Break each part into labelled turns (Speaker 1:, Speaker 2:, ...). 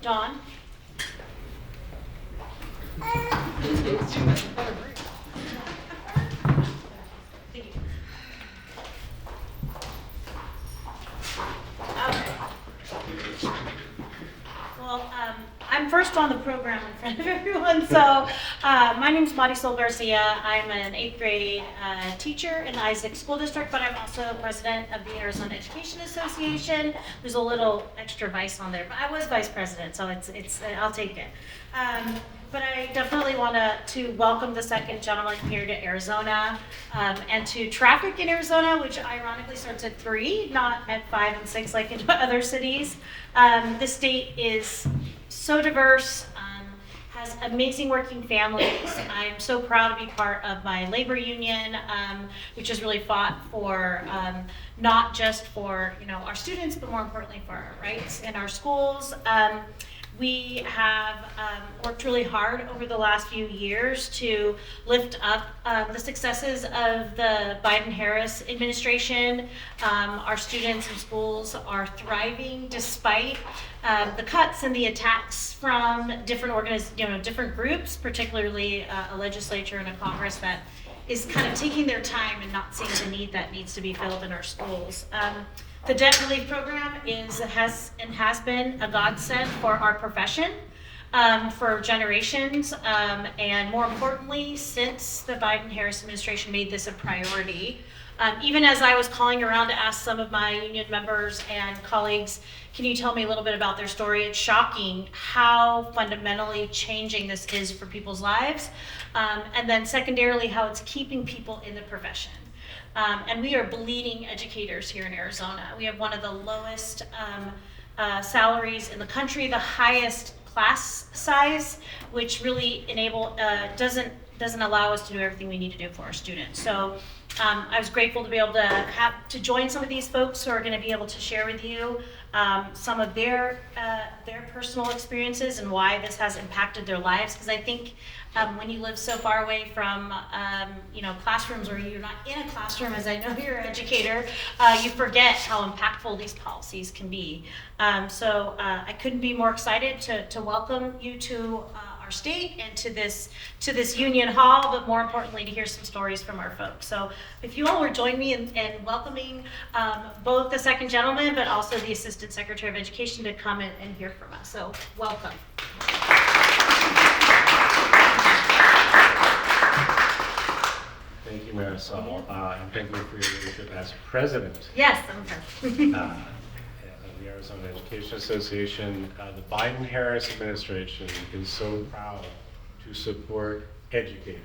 Speaker 1: Dawn. Thank you. Okay. Well, I'm first on the program in front of everyone. So my name is Marisol Garcia. I'm an 8th grade teacher in the Isaac School District, but I'm also president of the Arizona Education Association. There's a little extra vice on there, but I was vice president, so it's I'll take it. But I definitely want to welcome the second gentleman here to Arizona and to traffic in Arizona, which ironically starts at 3, not at 5 and 6 like in other cities. The state is so diverse, has amazing working families. I'm so proud to be part of my labor union, which has really fought for not just for our students, but more importantly for our rights in our schools. We have worked really hard over the last few years to lift up the successes of the Biden-Harris administration. Our students and schools are thriving despite the cuts and the attacks from different groups, particularly a legislature and a Congress that is kind of taking their time and not seeing the need that needs to be filled in our schools. The debt relief program has been a godsend for our profession for generations, and more importantly, since the Biden-Harris administration made this a priority. Even as I was calling around to ask some of my union members and colleagues, can you tell me a little bit about their story? It's shocking how fundamentally changing this is for people's lives, and then secondarily, how it's keeping people in the profession. And we are bleeding educators here in Arizona. We have one of the lowest salaries in the country, the highest class size, which really doesn't allow us to do everything we need to do for our students. So I was grateful to be able to join some of these folks who are going to be able to share with you some of their personal experiences and why this has impacted their lives. Because I think when you live so far away from classrooms, or you're not in a classroom, as I know you're an educator, you forget how impactful these policies can be. So I couldn't be more excited to welcome you to our state and to this union hall, but more importantly to hear some stories from our folks. So if you all would join me in welcoming both the second gentleman, but also the Assistant Secretary of Education to come and hear from us. So welcome.
Speaker 2: Thank you, Marisol, and thank you for your leadership as president.
Speaker 1: Yes, I'm president.
Speaker 2: Of the Arizona Education Association. The Biden-Harris administration is so proud to support educators.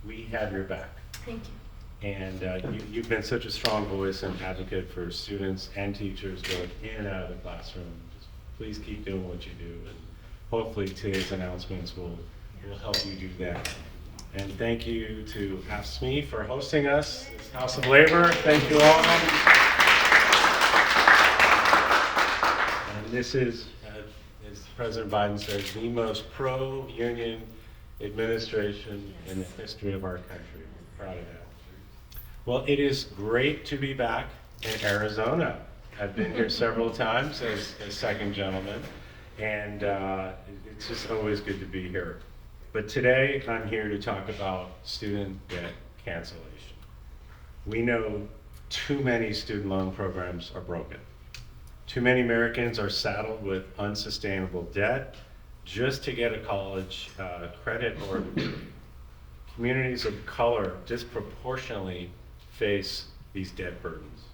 Speaker 2: We have your back.
Speaker 1: Thank you.
Speaker 2: And you've been such a strong voice and advocate for students and teachers going in and out of the classroom. Just please keep doing what you do, and hopefully today's announcements will help you do that. And thank you to Afscme for hosting us, this House of Labor. Thank you all. And this is, as President Biden says, the most pro-union administration in the history of our country. We're proud of that. Well, it is great to be back in Arizona. I've been here several times as second gentleman, and it's just always good to be here. But today, I'm here to talk about student debt cancellation. We know too many student loan programs are broken. Too many Americans are saddled with unsustainable debt just to get a college credit or degree. Communities of color disproportionately face these debt burdens.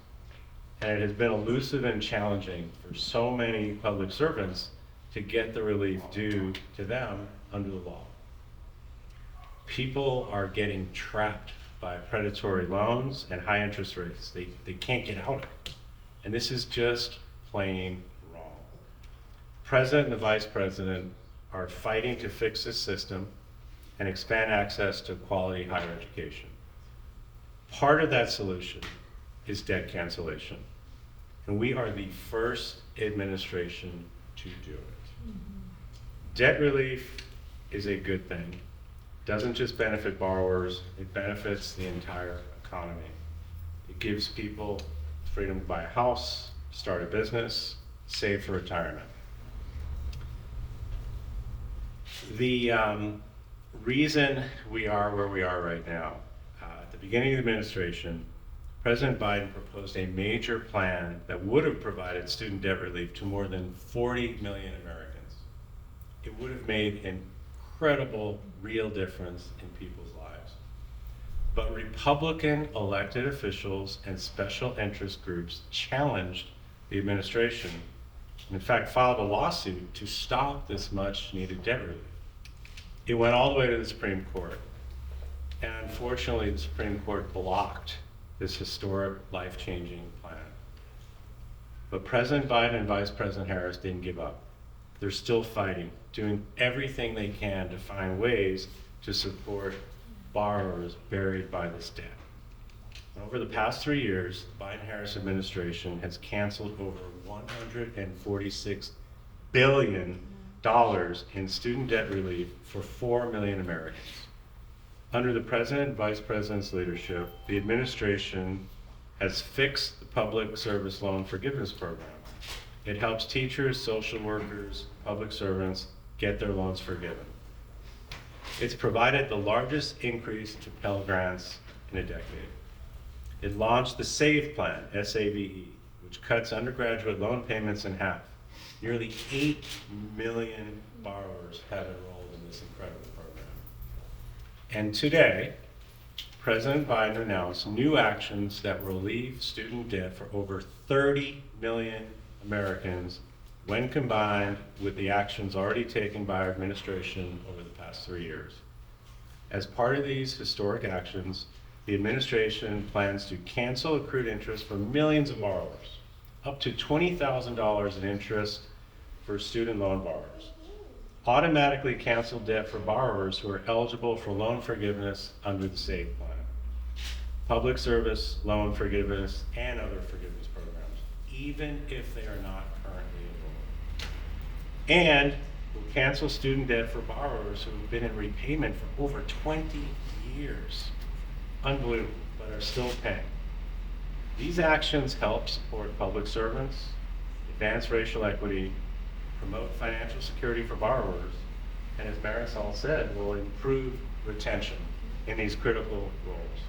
Speaker 2: And it has been elusive and challenging for so many public servants to get the relief due to them under the law. People are getting trapped by predatory loans and high interest rates. They can't get out of it. And this is just plain wrong. President and the Vice President are fighting to fix this system and expand access to quality higher education. Part of that solution is debt cancellation. And we are the first administration to do it. Debt relief is a good thing. Doesn't just benefit borrowers, it benefits the entire economy. It gives people freedom to buy a house, start a business, save for retirement. The reason we are where we are right now, at the beginning of the administration, President Biden proposed a major plan that would have provided student debt relief to more than 40 million Americans. It would have made an incredible, real difference in people's lives. But Republican elected officials and special interest groups challenged the administration, and in fact filed a lawsuit to stop this much needed debt relief. It went all the way to the Supreme Court. And unfortunately, the Supreme Court blocked this historic, life-changing plan. But President Biden and Vice President Harris didn't give up. They're still fighting, doing everything they can to find ways to support borrowers buried by this debt. Over the past 3 years, the Biden-Harris administration has canceled over $146 billion in student debt relief for 4 million Americans. Under the President and Vice President's leadership, the administration has fixed the Public Service Loan Forgiveness Program. It helps teachers, social workers, public servants get their loans forgiven. It's provided the largest increase to Pell Grants in a decade. It launched the SAVE plan, S-A-V-E, which cuts undergraduate loan payments in half. Nearly 8 million borrowers have enrolled in this incredible program. And today, President Biden announced new actions that relieve student debt for over 30 million Americans when combined with the actions already taken by our administration over the past 3 years. As part of these historic actions, the administration plans to cancel accrued interest for millions of borrowers, up to $20,000 in interest for student loan borrowers. Automatically cancel debt for borrowers who are eligible for loan forgiveness under the SAVE plan, public service loan forgiveness, and other forgiveness programs, even if they are not currently enrolled. And will cancel student debt for borrowers who have been in repayment for over 20 years. Unbelievable, but are still paying. These actions help support public servants, advance racial equity, promote financial security for borrowers, and as Marisol said, will improve retention in these critical roles.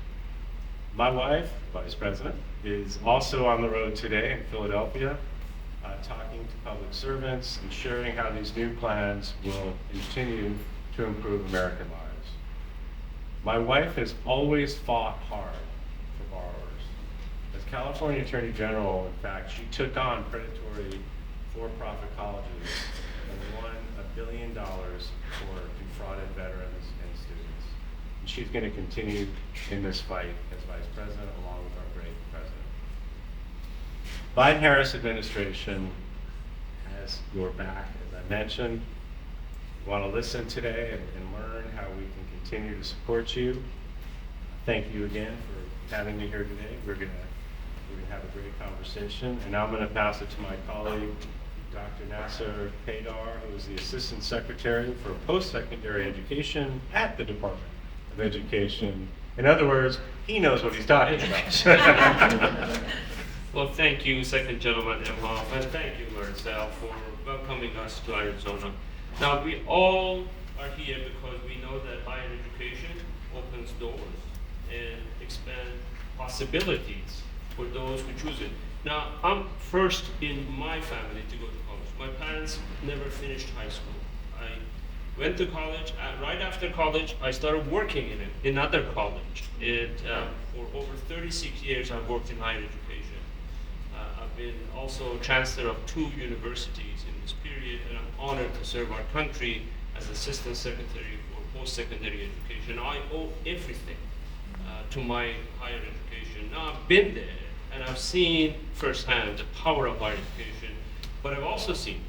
Speaker 2: My wife, Vice President, is also on the road today in Philadelphia, talking to public servants and sharing how these new plans will continue to improve American lives. My wife has always fought hard for borrowers. As California Attorney General, in fact, she took on predatory for-profit colleges and won $1 billion for defrauded veterans and students. And she's going to continue in this fight as Vice President along with our great President. Biden-Harris administration has your back, as I mentioned. We want to listen today and learn how we can continue to support you. Thank you again for having me here today. We're gonna have a great conversation, and now I'm going to pass it to my colleague, Dr. Nasser Paydar, who is the Assistant Secretary for Post-Secondary Education at the Department of Education. In other words, he knows what he's talking about.
Speaker 3: Well, thank you, Second Gentleman Emhoff, and thank you, Marisol, for welcoming us to Arizona. Now, we all are here because we know that higher education opens doors and expands possibilities for those who choose it. Now, I'm first in my family to go to college. My parents never finished high school. I went to college. Right after college, I started working in another college. For over 36 years, I've worked in higher education. I've been also chancellor of 2 universities in this period, and I'm honored to serve our country as Assistant Secretary for Post-Secondary Education. I owe everything to my higher education. Now, I've been there, and I've seen firsthand the power of higher education, but I've also seen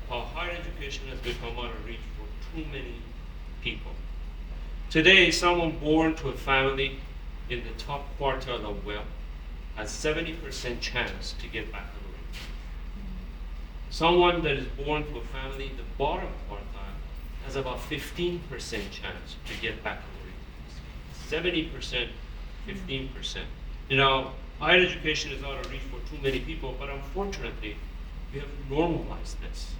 Speaker 3: how higher education has become out of reach for too many people. Today, someone born to a family in the top quartile of wealth has 70% chance to get baccalaureate. Someone that is born to a family in the bottom quartile has about 15% chance to get baccalaureate. 70%, 15%. You know, higher education is out of reach for too many people, but unfortunately, we have normalized this.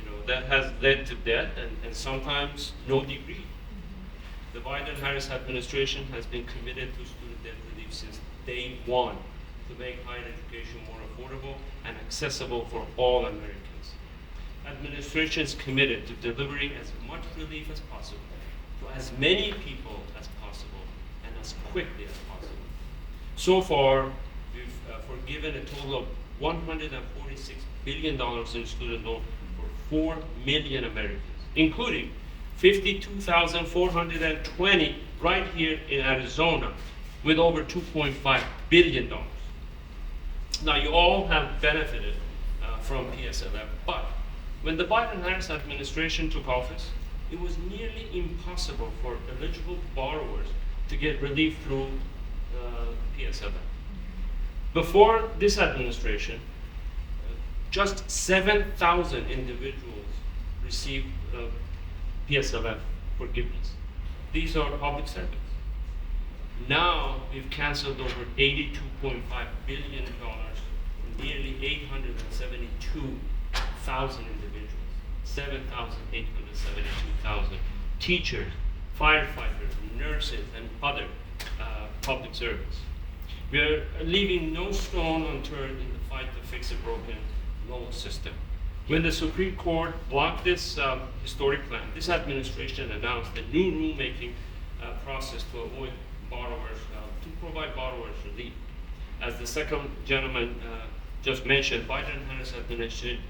Speaker 3: You that has led to debt and sometimes no degree. The Biden-Harris administration has been committed to student debt relief since day one to make higher education more affordable and accessible for all Americans. Administration is committed to delivering as much relief as possible to as many people as possible and as quickly as possible. So far, we've forgiven a total of $146 billion in student loan for 4 million Americans, including 52,420 right here in Arizona with over $2.5 billion. Now, you all have benefited from PSLF, but when the Biden-Harris administration took office, it was nearly impossible for eligible borrowers to get relief through PSLF. Before this administration, just 7,000 individuals received PSLF forgiveness. These are public servants. Now we've canceled over $82.5 billion for nearly 872,000 individuals, 7,872,000 teachers, firefighters, nurses, and other public servants. We are leaving no stone unturned in the fight to fix a broken loan system. When the Supreme Court blocked this historic plan, this administration announced a new rulemaking process to avoid borrowers, to provide borrowers relief. As the second gentleman just mentioned, Biden-Harris administration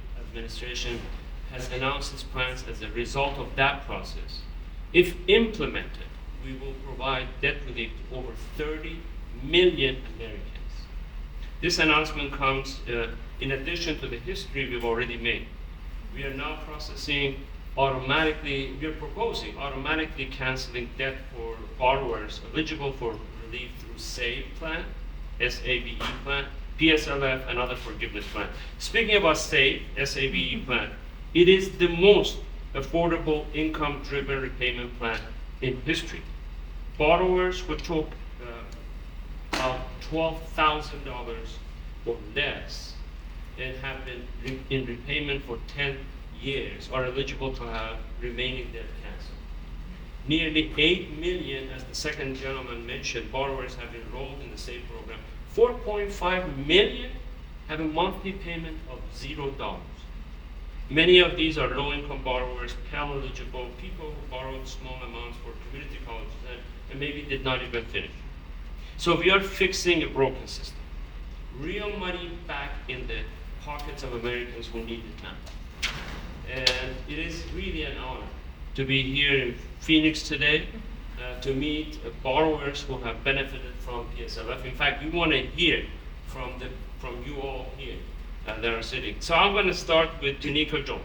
Speaker 3: has announced its plans as a result of that process. If implemented, we will provide debt relief to over 30 million Americans. This announcement comes in addition to the history we've already made. We are now proposing automatically canceling debt for borrowers eligible for relief through SAVE plan, SAVE plan, PSLF, and other forgiveness plan. Speaking about SAVE, SAVE plan, it is the most affordable income-driven repayment plan in history. Borrowers who took about $12,000 or less and have been in repayment for 10 years are eligible to have remaining debt canceled. Nearly 8 million, as the second gentleman mentioned, borrowers have enrolled in the SAVE program. 4.5 million have a monthly payment of $0. Many of these are low-income borrowers, Pell eligible, people who borrowed small amounts for community colleges and maybe did not even finish. So we are fixing a broken system. Real money back in the pockets of Americans who need it now. And it is really an honor to be here in Phoenix today to meet borrowers who have benefited from PSLF. In fact, we want to hear from you all here that are sitting. So I'm going to start with Tanika Jones.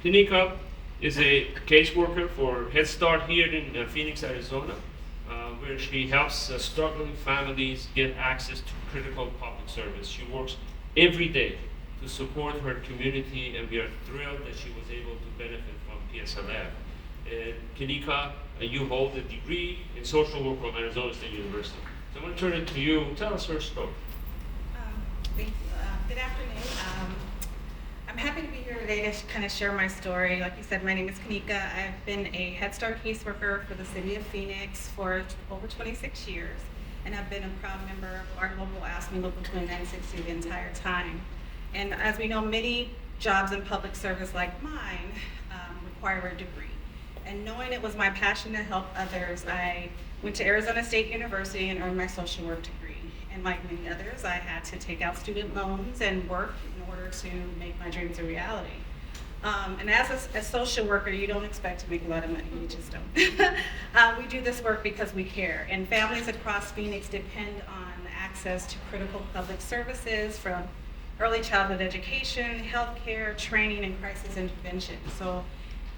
Speaker 3: Tanika is a caseworker for Head Start here in Phoenix, Arizona, where she helps struggling families get access to critical public service. She works every day to support her community, and we are thrilled that she was able to benefit from PSLF. Tanika, you hold a degree in social work from Arizona State University. So I'm going to turn it to you. Tell us her story.
Speaker 4: Thank you. Good afternoon. I'm happy to be here today to kind of share my story. Like you said, my name is Kanika. I've been a Head Start caseworker for the city of Phoenix for over 26 years, and I've been a proud member of our local Afscme Local 2960 the entire time. And as we know, many jobs in public service like mine require a degree. And knowing it was my passion to help others, I went to Arizona State University and earned my social work degree. And like many others, I had to take out student loans and work in order to make my dreams a reality. And as a social worker, you don't expect to make a lot of money, you just don't. We do this work because we care. And families across Phoenix depend on access to critical public services from early childhood education, healthcare, training, and crisis intervention. So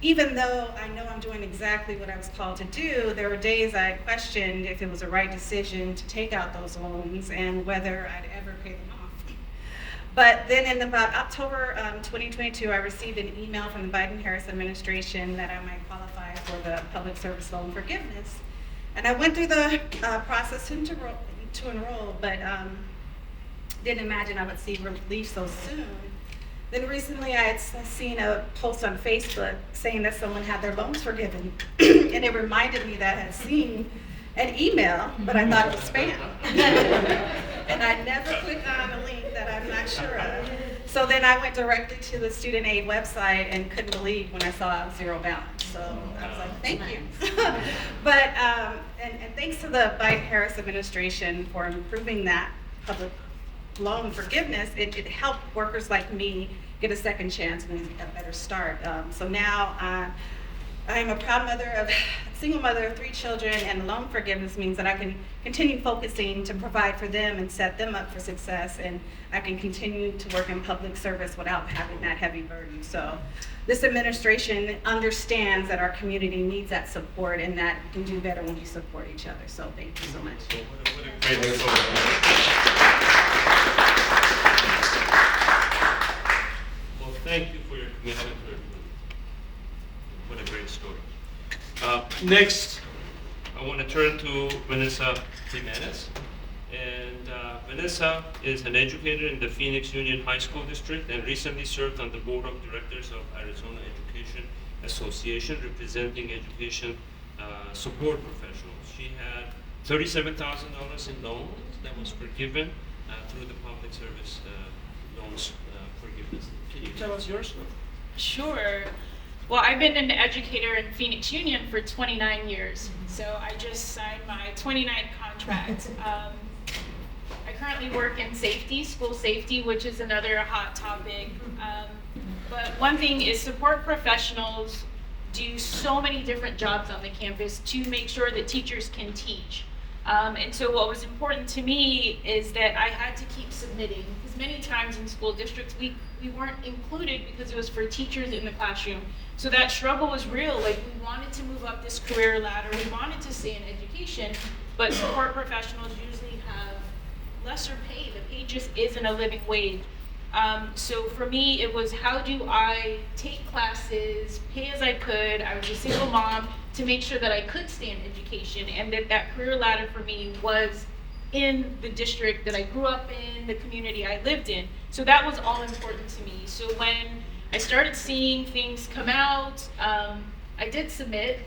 Speaker 4: even though I know I'm doing exactly what I was called to do, there were days I questioned if it was the right decision to take out those loans and whether I'd ever pay them off. But then in about October 2022, I received an email from the Biden-Harris administration that I might qualify for the public service loan forgiveness. And I went through the process to enroll, but didn't imagine I would see relief so soon. Then recently I had seen a post on Facebook saying that someone had their loans forgiven. And it reminded me that I had seen an email, but I thought it was spam. And I never clicked on a link that I'm not sure of. So then I went directly to the student aid website and couldn't believe when I saw zero balance. So I was like, thank you. But, and thanks to the Biden-Harris administration for improving that public loan forgiveness, it helped workers like me get a second chance and a better start. So now I am a proud mother of single mother of 3 children, and loan forgiveness means that I can continue focusing to provide for them and set them up for success, and I can continue to work in public service without having that heavy burden. So this administration understands that our community needs that support and that we can do better when we support each other. So thank you so much.
Speaker 3: What a great story. Well, thank you for your commitment to it. What a great story. Next, I want to turn to Vanessa Jimenez. And Vanessa is an educator in the Phoenix Union High School District and recently served on the board of directors of Arizona Education Association, representing education support professionals. She had $37,000 in loans that was forgiven through the public service loans forgiveness. Can you tell us your story?
Speaker 5: Sure. Well, I've been an educator in Phoenix Union for 29 years, so I just signed my 29th contract. I currently work in safety, school safety, which is another hot topic. But one thing is support professionals do so many different jobs on the campus to make sure that teachers can teach. And so what was important to me is that I had to keep submitting, because many times in school districts we weren't included because it was for teachers in the classroom. So that struggle was real. Like, we wanted to move up this career ladder, we wanted to stay in education, but support professionals usually have lesser pay. The pay just isn't a living wage. So for me, it was, how do I take classes, pay as I could. I was a single mom, to make sure that I could stay in education, and that career ladder for me was in the district that I grew up in, the community I lived in. So that was all important to me. So when I started seeing things come out, I did submit.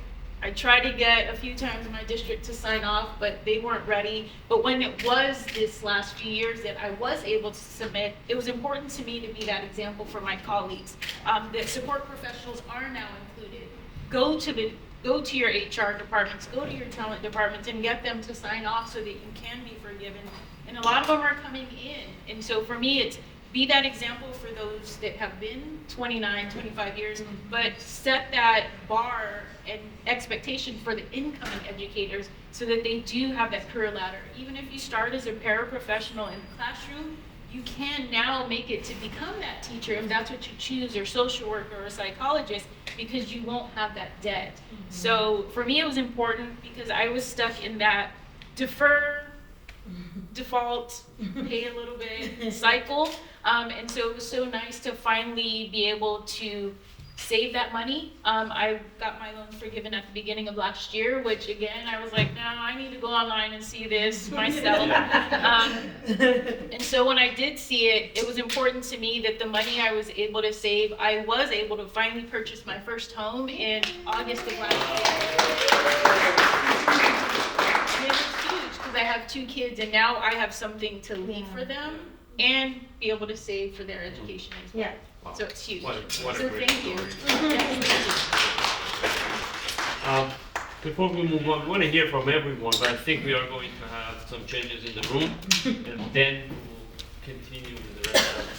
Speaker 5: I tried to get a few times in my district to sign off, but they weren't ready. But when it was this last few years that I was able to submit, it was important to me to be that example for my colleagues, that support professionals are now included. Go to your HR departments, go to your talent departments, and get them to sign off so that you can be forgiven. And a lot of them are coming in. And so for me, it's be that example for those that have been 29, 25 years, but set that bar and expectation for the incoming educators so that they do have that career ladder. Even if you start as a paraprofessional in the classroom, you can now make it to become that teacher if that's what you choose, or social worker or a psychologist, because you won't have that debt. So for me, it was important because I was stuck in that defer, default, pay a little bit cycle. And so it was so nice to finally be able to save that money. I got my loan forgiven at the beginning of last year, which again, I was like, no, I need to go online and see this myself. And so when I did see it, it was important to me that the money I was able to save, I was able to finally purchase my first home in August of last year. And it was huge because I have 2 kids, and now I have something to leave for them and be able to save for their education as well.
Speaker 1: Yeah.
Speaker 3: Wow.
Speaker 5: So it's huge.
Speaker 3: What a
Speaker 5: So
Speaker 3: great
Speaker 5: thank you.
Speaker 3: story. Before we move on, we want to hear from everyone, but I think we are going to have some changes in the room, and then we'll continue with the rest of the